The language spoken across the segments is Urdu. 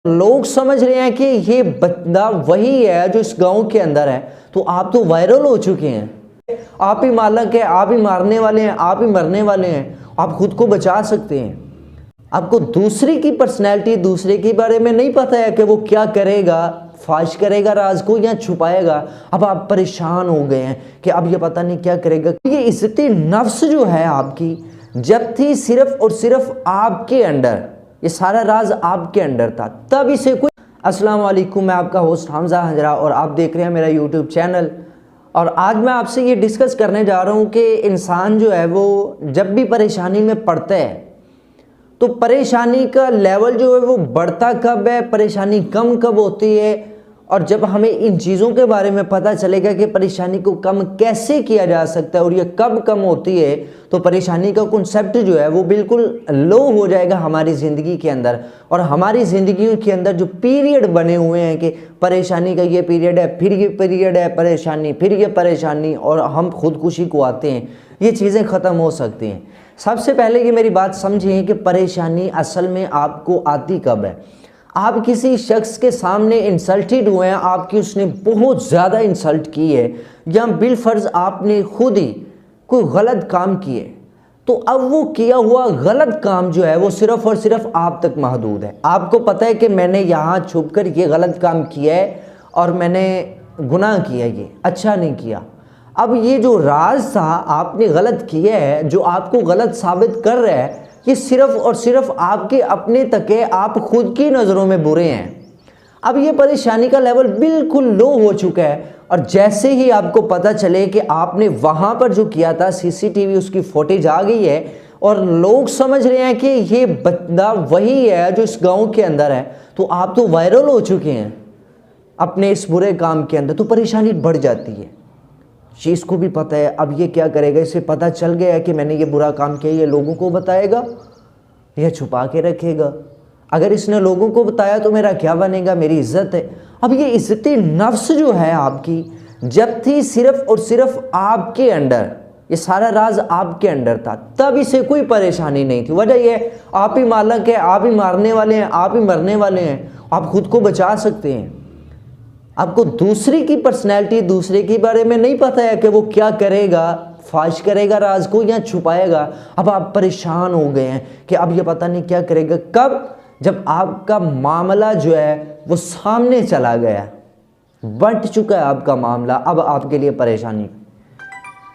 لوگ سمجھ رہے ہیں کہ یہ بندہ وہی ہے جو اس گاؤں کے اندر ہے، تو آپ تو وائرل ہو چکے ہیں، آپ ہی مالک ہے، آپ ہی مارنے والے ہیں، آپ ہی مرنے والے ہیں، آپ خود کو بچا سکتے ہیں۔ آپ کو دوسری کی پرسنالٹی، دوسرے کے بارے میں نہیں پتا ہے کہ وہ کیا کرے گا، فاش کرے گا راز کو یا چھپائے گا۔ اب آپ پریشان ہو گئے ہیں کہ اب یہ پتہ نہیں کیا کرے گا۔ یہ عزت نفس جو ہے آپ کی، جب تھی صرف اور صرف آپ کے انڈر، یہ سارا راز آپ کے انڈر تھا، تب اسے کوئی... السلام علیکم، میں آپ کا ہوسٹ حمزہ ہنجرا اور آپ دیکھ رہے ہیں میرا یوٹیوب چینل۔ اور آج میں آپ سے یہ ڈسکس کرنے جا رہا ہوں کہ انسان جو ہے وہ جب بھی پریشانی میں پڑتا ہے تو پریشانی کا لیول جو ہے وہ بڑھتا کب ہے، پریشانی کم کب ہوتی ہے، اور جب ہمیں ان چیزوں کے بارے میں پتہ چلے گا کہ پریشانی کو کم کیسے کیا جا سکتا ہے اور یہ کب کم ہوتی ہے، تو پریشانی کا کنسیپٹ جو ہے وہ بالکل لو ہو جائے گا ہماری زندگی کے اندر۔ اور ہماری زندگیوں کے اندر جو پیریڈ بنے ہوئے ہیں کہ پریشانی کا یہ پیریڈ ہے، پھر یہ پیریڈ ہے پریشانی، پھر یہ پریشانی، اور ہم خودکشی کو آتے ہیں، یہ چیزیں ختم ہو سکتی ہیں۔ سب سے پہلے یہ میری بات سمجھیں کہ پریشانی اصل میں آپ کو آتی کب ہے۔ آپ کسی شخص کے سامنے انسلٹڈ ہوئے ہیں، آپ کی اس نے بہت زیادہ انسلٹ کی ہے، یا بالفرض آپ نے خود ہی کوئی غلط کام کیے، تو اب وہ کیا ہوا غلط کام جو ہے وہ صرف اور صرف آپ تک محدود ہے۔ آپ کو پتہ ہے کہ میں نے یہاں چھپ کر یہ غلط کام کیا ہے اور میں نے گناہ کیا، یہ اچھا نہیں کیا۔ اب یہ جو راز تھا آپ نے غلط کیا ہے، جو آپ کو غلط ثابت کر رہا ہے، یہ صرف اور صرف آپ کے اپنے تک ہے، آپ خود کی نظروں میں برے ہیں۔ اب یہ پریشانی کا لیول بالکل لو ہو چکا ہے، اور جیسے ہی آپ کو پتہ چلے کہ آپ نے وہاں پر جو کیا تھا، سی سی ٹی وی اس کی فوٹیج آ گئی ہے، اور لوگ سمجھ رہے ہیں کہ یہ بندہ وہی ہے جو اس گاؤں کے اندر ہے، تو آپ تو وائرل ہو چکے ہیں اپنے اس برے کام کے اندر، تو پریشانی بڑھ جاتی ہے۔ چیز کو بھی پتہ ہے اب یہ کیا کرے گا، اسے پتہ چل گیا ہے کہ میں نے یہ برا کام کیا، یہ لوگوں کو بتائے گا یا چھپا کے رکھے گا؟ اگر اس نے لوگوں کو بتایا تو میرا کیا بنے گا، میری عزت ہے۔ اب یہ عزت نفس جو ہے آپ کی، جب تھی صرف اور صرف آپ کے انڈر، یہ سارا راز آپ کے انڈر تھا، تب اسے کوئی پریشانی نہیں تھی۔ وجہ یہ ہے آپ ہی مالک ہے، آپ ہی مارنے والے ہیں، آپ ہی مرنے والے ہیں، آپ خود کو بچا سکتے ہیں۔ آپ کو دوسری کی پرسنالٹی، دوسرے کے بارے میں نہیں پتا ہے کہ وہ کیا کرے گا، فاش کرے گا راز کو یا چھپائے گا۔ اب آپ پریشان ہو گئے ہیں کہ اب یہ پتہ نہیں کیا کرے گا۔ کب؟ جب آپ کا معاملہ جو ہے وہ سامنے چلا گیا، بنٹ چکا ہے آپ کا معاملہ، اب آپ کے لیے پریشانی۔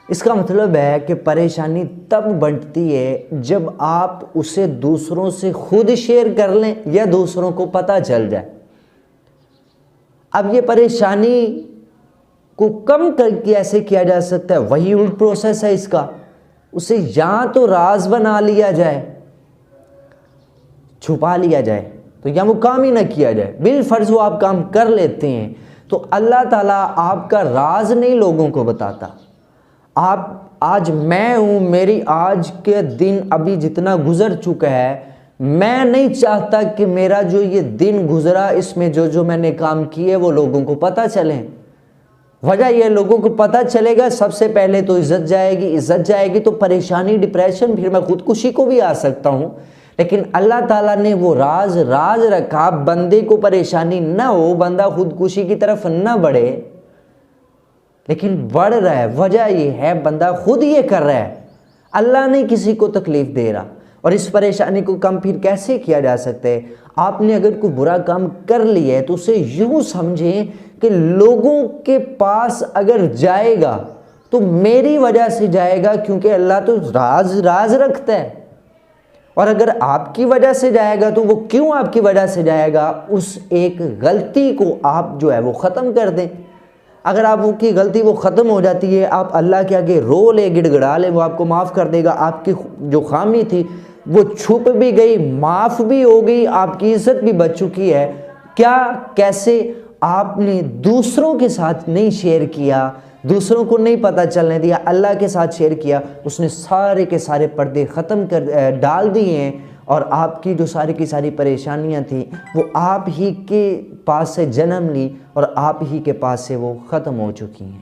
اس کا مطلب ہے کہ پریشانی تب بنٹتی ہے جب آپ اسے دوسروں سے خود شیئر کر لیں یا دوسروں کو پتہ چل جائے۔ اب یہ پریشانی کو کم کیسے کیا جا سکتا ہے؟ وہی الٹ پروسیس ہے اس کا، اسے یا تو راز بنا لیا جائے، چھپا لیا جائے، تو یا وہ کام ہی نہ کیا جائے۔ بالفرض وہ آپ کام کر لیتے ہیں تو اللہ تعالیٰ آپ کا راز نہیں لوگوں کو بتاتا۔ آپ آج میں ہوں، میری آج کے دن ابھی جتنا گزر چکا ہے، میں نہیں چاہتا کہ میرا جو یہ دن گزرا اس میں جو میں نے کام کیے وہ لوگوں کو پتہ چلیں۔ وجہ یہ لوگوں کو پتہ چلے گا، سب سے پہلے تو عزت جائے گی، عزت جائے گی تو پریشانی، ڈپریشن، پھر میں خودکشی کو بھی آ سکتا ہوں۔ لیکن اللہ تعالیٰ نے وہ راز رکھا، بندے کو پریشانی نہ ہو، بندہ خودکشی کی طرف نہ بڑھے، لیکن بڑھ رہا ہے۔ وجہ یہ ہے بندہ خود یہ کر رہا ہے، اللہ نہیں کسی کو تکلیف دے رہا۔ اور اس پریشانی کو کم پھر کیسے کیا جا سکتا ہے؟ آپ نے اگر کوئی برا کام کر لیا ہے تو اسے یوں سمجھیں کہ لوگوں کے پاس اگر جائے گا تو میری وجہ سے جائے گا، کیونکہ اللہ تو راز رکھتا ہے۔ اور اگر آپ کی وجہ سے جائے گا تو وہ کیوں آپ کی وجہ سے جائے گا؟ اس ایک غلطی کو آپ جو ہے وہ ختم کر دیں۔ اگر آپ کی غلطی وہ ختم ہو جاتی ہے، آپ اللہ کے آگے رو لے، گڑ گڑا لے، وہ آپ کو معاف کر دے گا۔ آپ کی جو خامی تھی وہ چھپ بھی گئی، معاف بھی ہو گئی، آپ کی عزت بھی بچ چکی ہے۔ کیا؟ کیسے؟ آپ نے دوسروں کے ساتھ نہیں شیئر کیا، دوسروں کو نہیں پتہ چلنے دیا، اللہ کے ساتھ شیئر کیا، اس نے سارے کے سارے پردے ختم کر ڈال دیے ہیں، اور آپ کی جو ساری کی ساری پریشانیاں تھیں وہ آپ ہی کے پاس سے جنم لی اور آپ ہی کے پاس سے وہ ختم ہو چکی ہیں۔